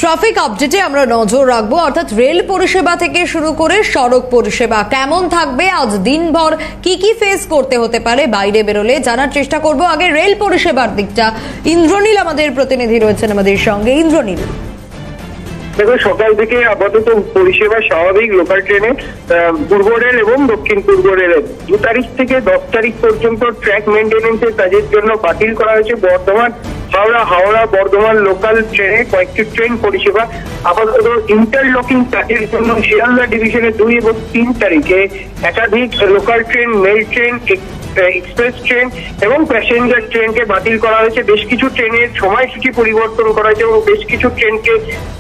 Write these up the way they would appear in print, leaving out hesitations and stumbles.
Traffic আপডেটে আমরা নজর রাখবো, অর্থাৎ রেল পরিষেবা থেকে শুরু করে সড়ক পরিষেবা কেমন থাকবে, আজ দিনভর কি কি ফেস করতে হতে পারে বাইরে বেরোলে জানার চেষ্টা করব। আগে রেল পরিষেবার দিকটা ইন্দ্রনীল আমাদের প্রতিনিধি রয়েছেন আমাদের সঙ্গে। ইন্দ্রনীল, দেখো, সকাল থেকে আপাতত পরিষেবা স্বাভাবিক। লোকাল ট্রেনে পূর্ব রেল এবং দক্ষিণ পূর্ব রেলের 2 তারিখ থেকে 10 তারিখ পর্যন্ত ট্র্যাক মেইনটেনেন্সের কাজের জন্য বাতিল করা হয়েছে বর্ধমান হাওড়া বর্ধমান লোকাল ট্রেনে কয়েকটি ট্রেন পরিষেবা। আপাতত ইন্টারলকিং কাজের জন্য শিয়ালদা ডিভিশনের 2 এবং 3 তারিখে একাধিক local train, mail train, express train এবং প্যাসেঞ্জার ট্রেনকে বাতিল করা হয়েছে। বেশ কিছু ট্রেনের সময়সূচি পরিবর্তন করা হয়েছে এবং বেশ কিছু ট্রেনকে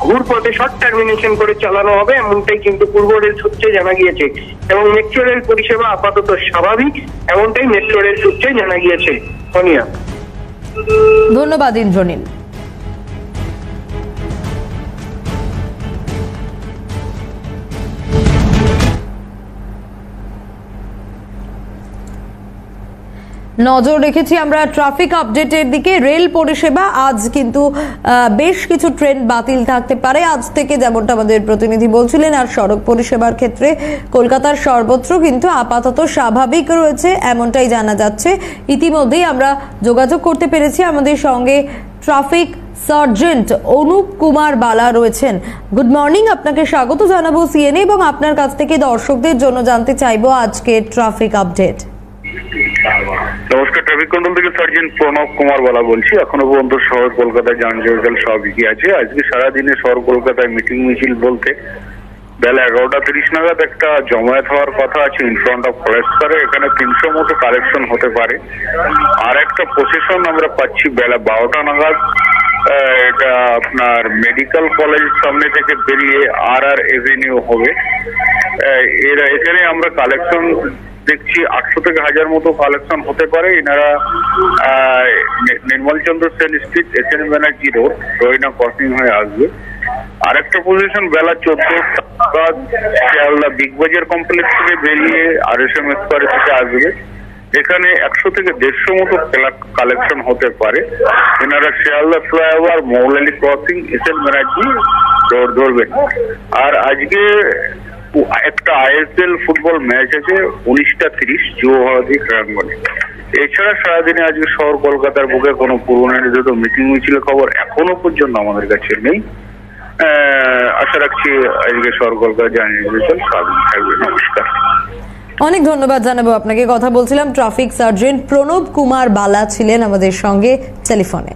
ঘুরপথে শর্ট টার্মিনেশন করে চালানো হবে, এমনটাই কিন্তু পূর্ব রেল সূত্রে জানা গিয়েছে। এবং মেট্রো রেল পরিষেবা আপাতত স্বাভাবিক, এমনটাই মেট্রো রেল সূত্রে জানা গিয়েছে। সোনিয়া, ধন্যবাদ ইন্দ্রনীল। নজর রেখেছি আমরা ট্রাফিক আপডেটের দিকে। রেল পরিষেবা আজ কিন্তু বেশ কিছু ট্রেন বাতিল থাকতে পারে আজ থেকে, যেমনটা আমাদের প্রতিনিধি বলছিলেন। আর সড়ক পরিষেবার ক্ষেত্রে কলকাতার সর্বত্র কিন্তু আপাতত স্বাভাবিক রয়েছে, এমনটাই জানা যাচ্ছে। ইতিমধ্যেই আমরা যোগাযোগ করতে পেরেছি, আমাদের সঙ্গে ট্রাফিক সার্জেন্ট অনুপ কুমার বালা রয়েছেন। গুড মর্নিং, আপনাকে স্বাগত জানাবো সিএনএ, এবং আপনার কাছ থেকে দর্শকদের জন্য জানতে চাইবো আজকে ট্রাফিক আপডেট। নমস্কার, ট্রাফিক কন্ট্রোল থেকে সার্জেন্ট প্রণব কুমার বালা বলছি। এখনো পর্যন্ত শহর কলকাতায় যান চলাচল স্বাভাবিকই আছে। আজকে সারাদিনে শহর কলকাতায় মিটিং মিছিল বলতে বেলা 11:30 নাগাদ একটা জমায়েত হওয়ার কথা আছে ইন ফ্রন্ট অফ ফরেস্টারে। এখানে 300 মতো কালেকশন হতে পারে। আর একটা প্রসেশন আমরা পাচ্ছি বেলা 12টা নাগাদ, এটা আপনার মেডিকেল কলেজ সামনে থেকে বেরিয়ে আর এভিনিউ হবে। এখানে আমরা কালেকশন দেখছি 800 থেকে 1000 মতো কালেকশন হতে পারে। এনারা Nirmal Chandra Sen street, SN Banerjee road, Raina crossing হয়ে আসবে। আরেকটা পজিশন বেলা 14টা নাগাদ শিয়ালদা বিগ বাজার কমপ্লেক্স থেকে বেরিয়ে RSM স্কোয়ারের দিকে আসবে। এখানে 100 থেকে 150 মতো কালেকশন হতে পারে। এনারা Sealdah flyover, Moulali crossing, SN Banerjee road ধরবেন। আর আজকে একটা ISL ফুটবল ম্যাচ আছে 19:30 যুবভারতী ক্রীড়াঙ্গনে। এছাড়া সারাদিনে আজকে শহর কলকাতার বুকে কোনো পূর্বনির্ধারিত মিটিং মিছিলের খবর এখনো পর্যন্ত আমাদের কাছে নেই। আশা রাখছি আজকে শহর কলকাতা জানিয়ে স্বাভাবিক থাকবে। নমস্কার, অনেক ধন্যবাদ জানাবো আপনাকে। কথা বলছিলাম ট্রাফিক সার্জেন্ট প্রণব কুমার বালা ছিলেন আমাদের সঙ্গে টেলিফোনে।